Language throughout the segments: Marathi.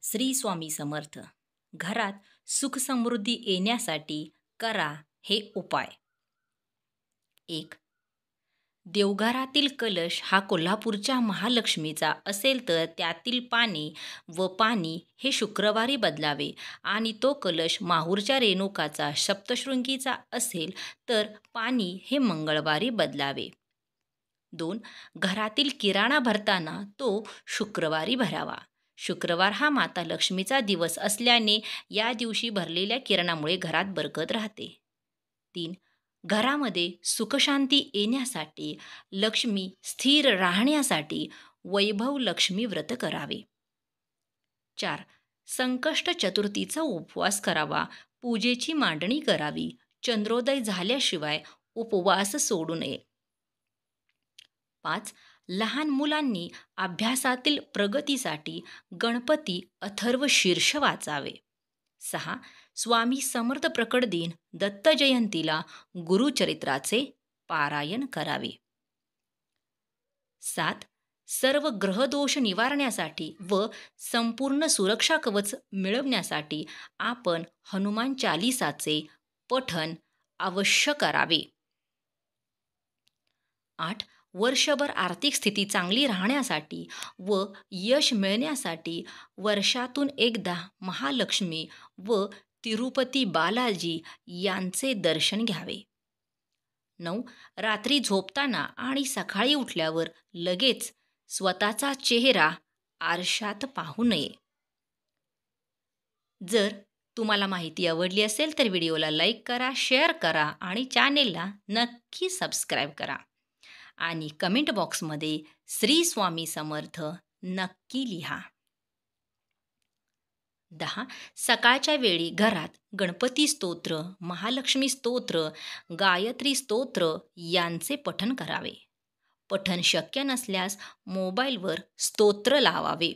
श्री स्वामी समर्थ. घरात सुख समृद्धी येण्यासाठी करा हे उपाय. 1. देवघरातील कलश हा कोल्हापूरच्या महालक्ष्मीचा असेल तर त्यातील पाणी हे शुक्रवारी बदलावे आणि तो कलश माहूरच्या रेणुकाचा सप्तशृंगीचा असेल तर पाणी हे मंगळवारी बदलावे. 2. घरातील किराणा भरताना तो शुक्रवारी भरावा. शुक्रवार हा माता लक्ष्मीचा दिवस असल्याने या दिवशी भरलेल्या किराणामुळे घरात बरकत राहते. 3. घरामध्ये सुखशांती येण्यासाठी, लक्ष्मी स्थिर राहण्यासाठी वैभव लक्ष्मी व्रत करावे. 4. संकष्ट चतुर्थीचा उपवास करावा. पूजेची मांडणी करावी. चंद्रोदय झाल्याशिवाय उपवास सोडू नये. 5. लहान मुलांनी अभ्यासातील प्रगतीसाठी गणपती अथर्व शीर्ष वाचावे. 6. स्वामी समर्थ प्रकट दिन दत्त जयंतीला गुरुचरित्राचे पारायण करावे. 7. सर्व ग्रहदोष निवारण्यासाठी व संपूर्ण सुरक्षा कवच मिळवण्यासाठी आपण हनुमान चालिसाचे पठण अवश्य करावे. 8. वर्षभर आर्थिक स्थिती चांगली राहण्यासाठी व यश मिळण्यासाठी वर्षातून एकदा महालक्ष्मी व तिरुपती बालाजी यांचे दर्शन घ्यावे. 9. रात्री झोपताना आणि सकाळी उठल्यावर लगेच स्वतःचा चेहरा आरशात पाहू नये. जर तुम्हाला माहिती आवडली असेल तर व्हिडिओला लाईक करा, शेअर करा आणि चॅनेलला नक्की सबस्क्राईब करा. आणि कमेंट बॉक्समध्ये श्री स्वामी समर्थ नक्की लिहा. 10. सकाळच्या वेळी घरात गणपती स्तोत्र, महालक्ष्मी स्तोत्र, गायत्री स्तोत्र यांचे पठण करावे. पठण शक्य नसल्यास मोबाईलवर स्तोत्र लावावे.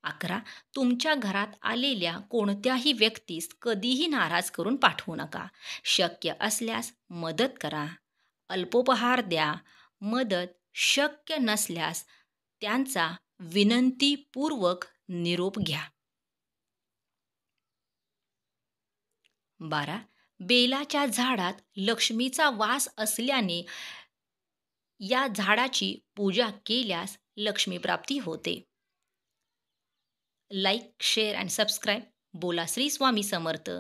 11. तुमच्या घरात आलेल्या कोणत्याही व्यक्तीस कधीही नाराज करून पाठवू नका. शक्य असल्यास मदत करा, अल्पोपहार द्या. मदत शक्य नसल्यास त्यांचा विनंतीपूर्वक निरोप घ्या. 12. बेलाच्या झाडात लक्ष्मीचा वास असल्याने या झाडाची पूजा केल्यास लक्ष्मी प्राप्ती होते. Like, share and subscribe. बोला श्री स्वामी समर्थ.